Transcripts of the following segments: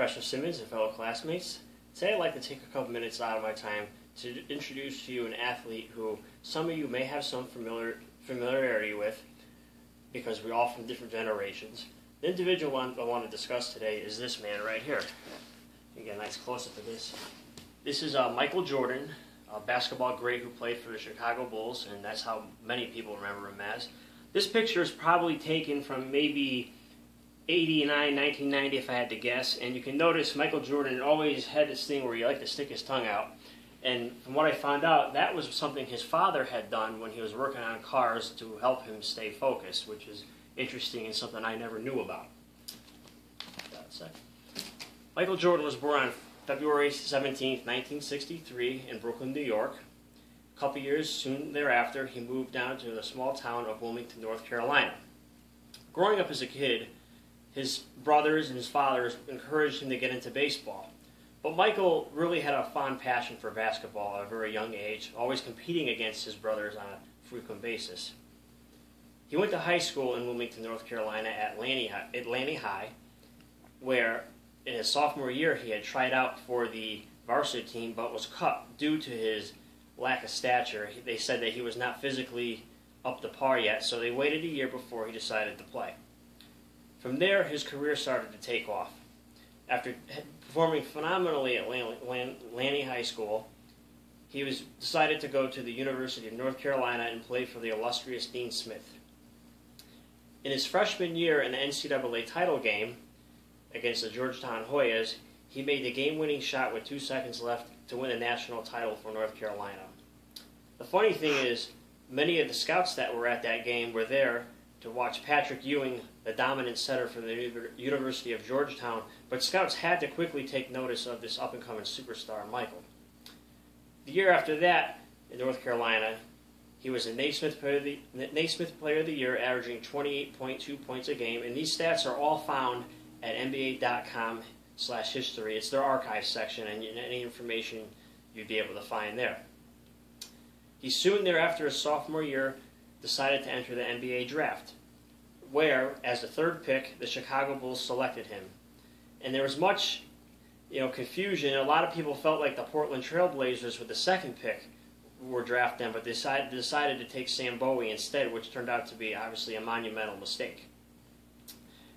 Professor Simmons and fellow classmates. Today I'd like to take a couple minutes out of my time to introduce to you an athlete who some of you may have some familiarity with because we're all from different generations. The individual I want to discuss today is this man right here. You get a nice close-up of this. This is Michael Jordan, a basketball great who played for the Chicago Bulls, and that's how many people remember him as. This picture is probably taken from maybe 89, 1990 if I had to guess, and you can notice Michael Jordan always had this thing where he liked to stick his tongue out, and from what I found out, that was something his father had done when he was working on cars to help him stay focused, which is interesting and something I never knew about. Michael Jordan was born on February 17, 1963 in Brooklyn, New York. A couple years soon thereafter, he moved down to the small town of Wilmington, North Carolina. Growing up as a kid, his brothers and his father encouraged him to get into baseball. But Michael really had a fond passion for basketball at a very young age, always competing against his brothers on a frequent basis. He went to high school in Wilmington, North Carolina at Laney High, where in his sophomore year he had tried out for the varsity team but was cut due to his lack of stature. They said that he was not physically up to par yet, so they waited a year before he decided to play. From there, his career started to take off. After performing phenomenally at Laney High School, he decided to go to the University of North Carolina and play for the illustrious Dean Smith. In his freshman year in the NCAA title game against the Georgetown Hoyas, he made the game-winning shot with 2 seconds left to win the national title for North Carolina. The funny thing is, many of the scouts that were at that game were there to watch Patrick Ewing, the dominant setter for the University of Georgetown, but scouts had to quickly take notice of this up-and-coming superstar, Michael. The year after that, in North Carolina, he was a Naismith Player of the Year, averaging 28.2 points a game, and these stats are all found at NBA.com/history. It's their archive section, and any information you'd be able to find there. He soon thereafter, his sophomore year, decided to enter the NBA draft, where, as the third pick, the Chicago Bulls selected him. And there was much confusion. A lot of people felt like the Portland Trail Blazers with the second pick were drafting him, but they decided to take Sam Bowie instead, which turned out to be obviously a monumental mistake.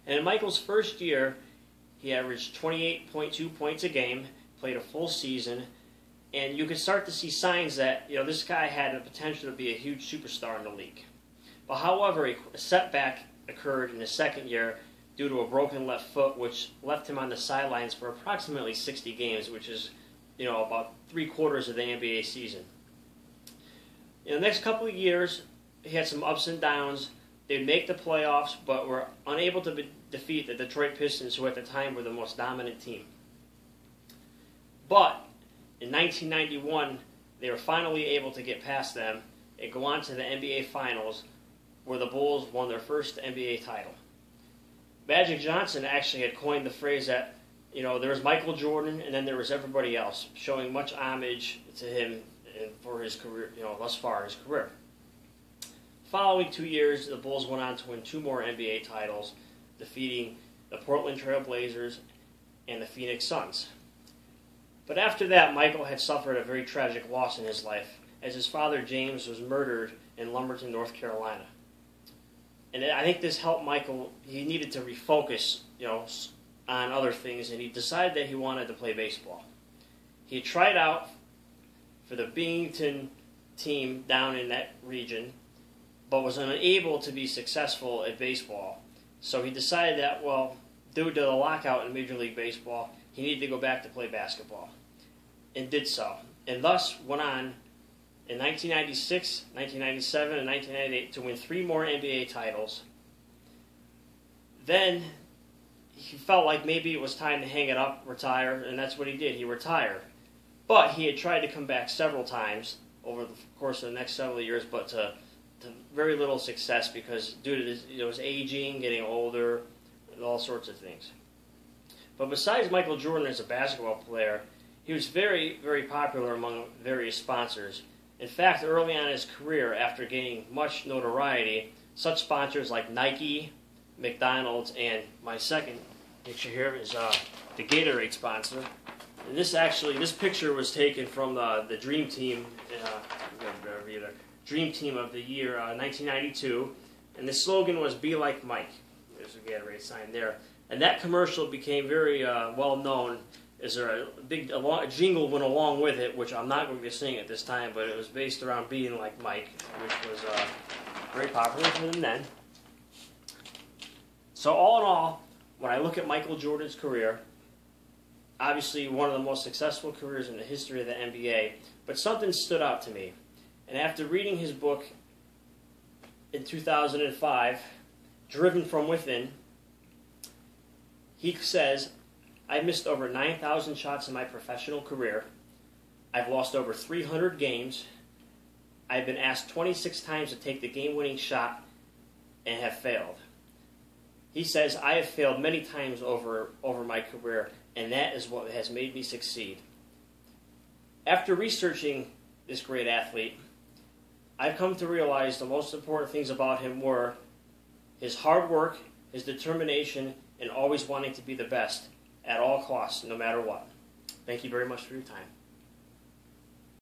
And in Michael's first year, he averaged 28.2 points a game, played a full season, and you could start to see signs that this guy had the potential to be a huge superstar in the league. But however, a setback occurred in his second year due to a broken left foot, which left him on the sidelines for approximately 60 games, which is about 3/4 of the NBA season. In the next couple of years, he had some ups and downs. They'd make the playoffs, but were unable to defeat the Detroit Pistons, who at the time were the most dominant team. But in 1991, they were finally able to get past them and go on to the NBA Finals, where the Bulls won their first NBA title. Magic Johnson actually had coined the phrase that, there was Michael Jordan and then there was everybody else, showing much homage to him for his career, thus far in his career. Following 2 years, the Bulls went on to win 2 more NBA titles, defeating the Portland Trail Blazers and the Phoenix Suns. But after that, Michael had suffered a very tragic loss in his life, as his father James was murdered in Lumberton, North Carolina. And I think this helped Michael. He needed to refocus, on other things, and he decided that he wanted to play baseball. He tried out for the Binghamton team down in that region, but was unable to be successful at baseball. So he decided that, due to the lockout in Major League Baseball, he needed to go back to play basketball, and did so. And thus went on in 1996, 1997, and 1998 to win 3 more NBA titles. Then he felt like maybe it was time to hang it up, retire, and that's what he did. He retired. But he had tried to come back several times over the course of the next several years, but to very little success because due to his aging, getting older, and all sorts of things. But besides Michael Jordan as a basketball player, he was very, very popular among various sponsors. In fact, early on in his career, after gaining much notoriety, such sponsors like Nike, McDonald's, and my second picture here is the Gatorade sponsor. And this picture was taken from the Dream Team, Dream Team of the year 1992, and the slogan was "Be like Mike." There's a Gatorade sign there, and that commercial became very well known. Is there a jingle went along with it, which I'm not going to sing at this time, but it was based around being like Mike, which was very popular for them then. So all in all, when I look at Michael Jordan's career, obviously one of the most successful careers in the history of the NBA, but something stood out to me. And after reading his book in 2005, Driven from Within, he says, "I missed over 9,000 shots in my professional career. I've lost over 300 games. I've been asked 26 times to take the game-winning shot and have failed." He says, "I have failed many times over my career, and that is what has made me succeed." After researching this great athlete, I've come to realize the most important things about him were his hard work, his determination, and always wanting to be the best at all costs, no matter what. Thank you very much for your time.